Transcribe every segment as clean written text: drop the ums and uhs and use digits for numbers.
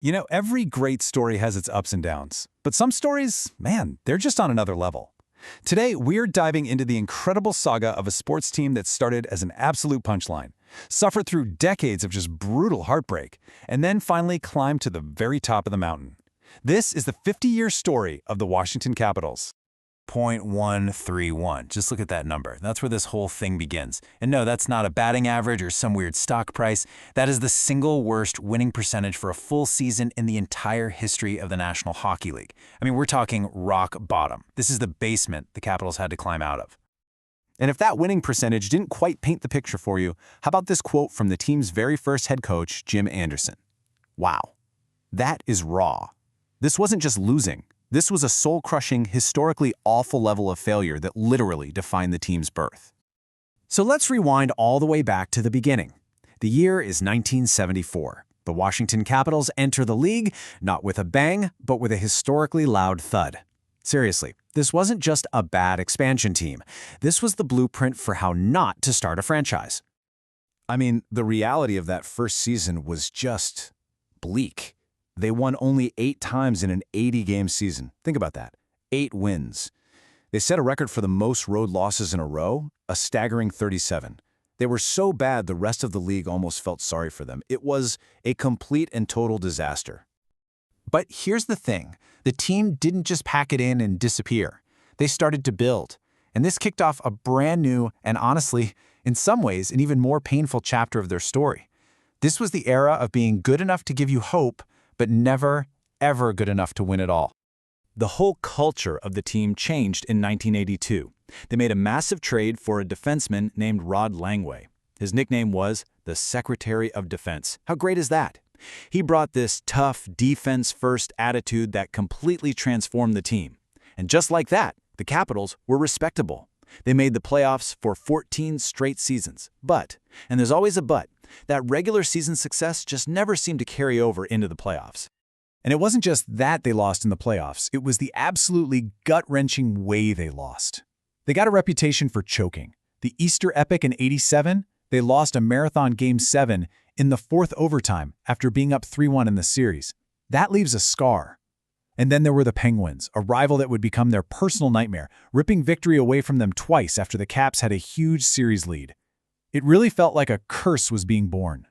You know, every great story has its ups and downs, but some stories, man, they're just on another level. Today, we're diving into the incredible saga of a sports team that started as an absolute punchline, suffered through decades of just brutal heartbreak, and then finally climbed to the very top of the mountain. This is the 50-year story of the Washington Capitals. 0.131. Just look at that number. That's where this whole thing begins. And no, that's not a batting average or some weird stock price. That is the single worst winning percentage for a full season in the entire history of the National Hockey League. I mean, we're talking rock bottom. This is the basement the Capitals had to climb out of. And if that winning percentage didn't quite paint the picture for you, how about this quote from the team's very first head coach, Jim Anderson? "Wow, that is raw. This wasn't just losing. This was a soul-crushing, historically awful level of failure that literally defined the team's birth." So let's rewind all the way back to the beginning. The year is 1974. The Washington Capitals enter the league, not with a bang, but with a historically loud thud. Seriously, this wasn't just a bad expansion team. This was the blueprint for how not to start a franchise. I mean, the reality of that first season was just bleak. They won only 8 times in an 80-game season. Think about that. 8 wins. They set a record for the most road losses in a row, a staggering 37. They were so bad the rest of the league almost felt sorry for them. It was a complete and total disaster. But here's the thing. The team didn't just pack it in and disappear. They started to build. And this kicked off a brand new and honestly, in some ways, an even more painful chapter of their story. This was the era of being good enough to give you hope, but never, ever good enough to win it all. The whole culture of the team changed in 1982. They made a massive trade for a defenseman named Rod Langway. His nickname was the Secretary of Defense. How great is that? He brought this tough, defense-first attitude that completely transformed the team. And just like that, the Capitals were respectable. They made the playoffs for 14 straight seasons. But, and there's always a but, that regular season success just never seemed to carry over into the playoffs. And it wasn't just that they lost in the playoffs, it was the absolutely gut-wrenching way they lost. They got a reputation for choking. The Easter Epic in '87, they lost a marathon Game 7 in the 4th overtime after being up 3-1 in the series. That leaves a scar. And then there were the Penguins, a rival that would become their personal nightmare, ripping victory away from them twice after the Caps had a huge series lead. It really felt like a curse was being born.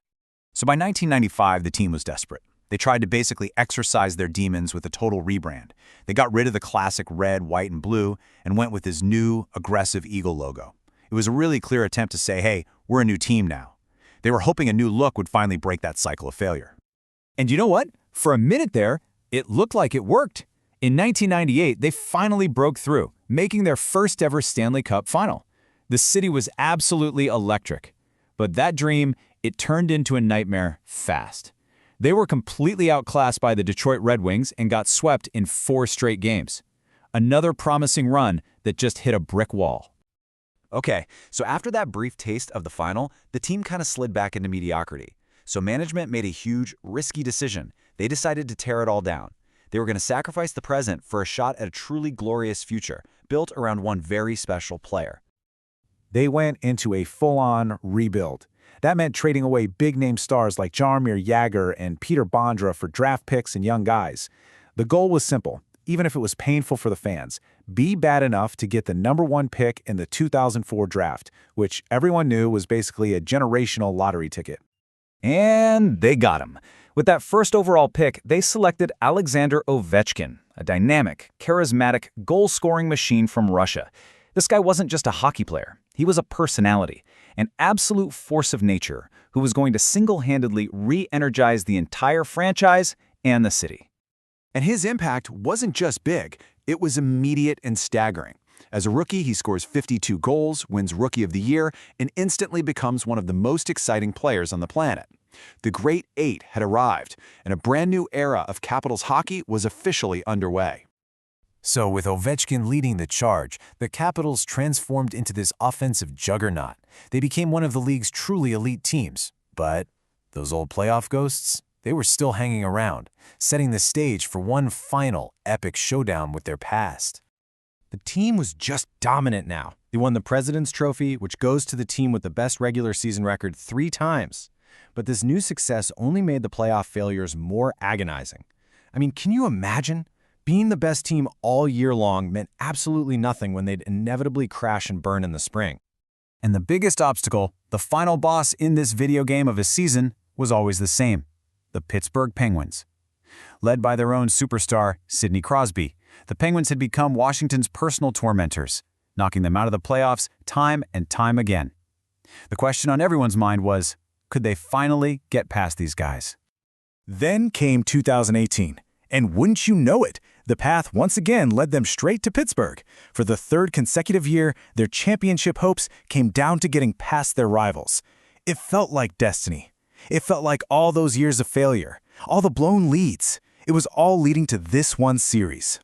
So by 1995, the team was desperate. They tried to basically exorcise their demons with a total rebrand. They got rid of the classic red, white, and blue and went with this new, aggressive eagle logo. It was a really clear attempt to say, hey, we're a new team now. They were hoping a new look would finally break that cycle of failure. And you know what? For a minute there, it looked like it worked. In 1998, they finally broke through, making their first ever Stanley Cup final. The city was absolutely electric. But that dream, it turned into a nightmare fast. They were completely outclassed by the Detroit Red Wings and got swept in 4 straight games. Another promising run that just hit a brick wall. Okay, so after that brief taste of the final, the team kind of slid back into mediocrity. So management made a huge, risky decision. They decided to tear it all down. They were going to sacrifice the present for a shot at a truly glorious future, built around one very special player. They went into a full-on rebuild. That meant trading away big-name stars like Jaromir Jagr and Peter Bondra for draft picks and young guys. The goal was simple, even if it was painful for the fans. Be bad enough to get the #1 pick in the 2004 draft, which everyone knew was basically a generational lottery ticket. And they got him. With that first overall pick, they selected Alexander Ovechkin, a dynamic, charismatic, goal-scoring machine from Russia. This guy wasn't just a hockey player. He was a personality, an absolute force of nature who was going to single-handedly re-energize the entire franchise and the city. And his impact wasn't just big, it was immediate and staggering. As a rookie, he scores 52 goals, wins Rookie of the Year, and instantly becomes one of the most exciting players on the planet. The Great Eight had arrived, and a brand new era of Capitals hockey was officially underway. So with Ovechkin leading the charge, the Capitals transformed into this offensive juggernaut. They became one of the league's truly elite teams. But those old playoff ghosts, they were still hanging around, setting the stage for one final epic showdown with their past. The team was just dominant now. They won the President's Trophy, which goes to the team with the best regular season record 3 times. But this new success only made the playoff failures more agonizing. I mean, can you imagine? Being the best team all year long meant absolutely nothing when they'd inevitably crash and burn in the spring. And the biggest obstacle, the final boss in this video game of a season, was always the same: the Pittsburgh Penguins. Led by their own superstar, Sidney Crosby, the Penguins had become Washington's personal tormentors, knocking them out of the playoffs time and time again. The question on everyone's mind was, could they finally get past these guys? Then came 2018, and wouldn't you know it, the path once again led them straight to Pittsburgh. For the third consecutive year, their championship hopes came down to getting past their rivals. It felt like destiny. It felt like all those years of failure, all the blown leads. It was all leading to this one series.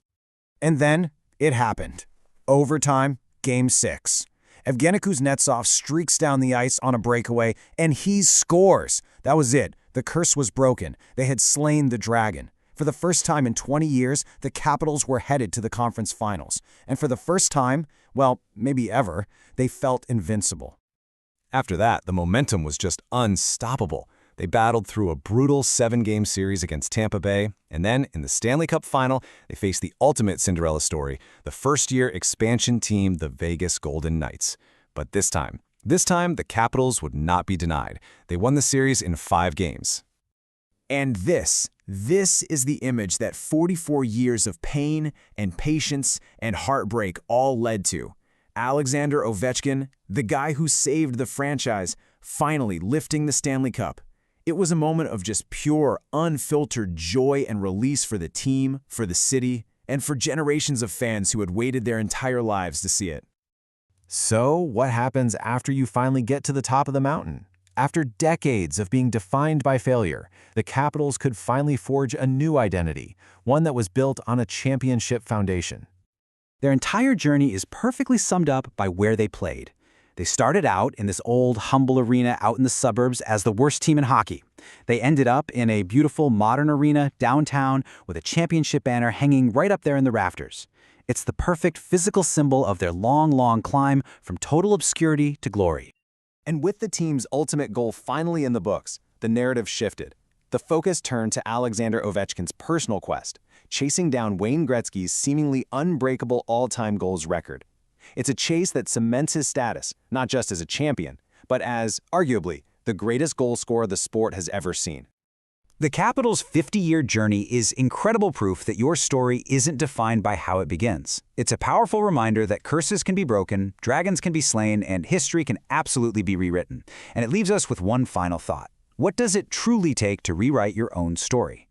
And then it happened. Overtime, Game 6. Evgeny Kuznetsov streaks down the ice on a breakaway, and he scores. That was it. The curse was broken. They had slain the dragon. For the first time in 20 years, the Capitals were headed to the conference finals. And for the first time, well, maybe ever, they felt invincible. After that, the momentum was just unstoppable. They battled through a brutal 7-game series against Tampa Bay, and then in the Stanley Cup final, they faced the ultimate Cinderella story, the first-year expansion team, the Vegas Golden Knights. But this time, the Capitals would not be denied. They won the series in 5 games. And this is the image that 44 years of pain and patience and heartbreak all led to. Alexander Ovechkin, the guy who saved the franchise, finally lifting the Stanley Cup. It was a moment of just pure, unfiltered joy and release for the team, for the city, and for generations of fans who had waited their entire lives to see it. So, what happens after you finally get to the top of the mountain? After decades of being defined by failure, the Capitals could finally forge a new identity, one that was built on a championship foundation. Their entire journey is perfectly summed up by where they played. They started out in this old, humble arena out in the suburbs as the worst team in hockey. They ended up in a beautiful, modern arena downtown with a championship banner hanging right up there in the rafters. It's the perfect physical symbol of their long, long climb from total obscurity to glory. And with the team's ultimate goal finally in the books, the narrative shifted. The focus turned to Alexander Ovechkin's personal quest, chasing down Wayne Gretzky's seemingly unbreakable all-time goals record. It's a chase that cements his status, not just as a champion, but as, arguably, the greatest goal scorer the sport has ever seen. The Capitals' 50-year journey is incredible proof that your story isn't defined by how it begins. It's a powerful reminder that curses can be broken, dragons can be slain, and history can absolutely be rewritten. And it leaves us with one final thought. What does it truly take to rewrite your own story?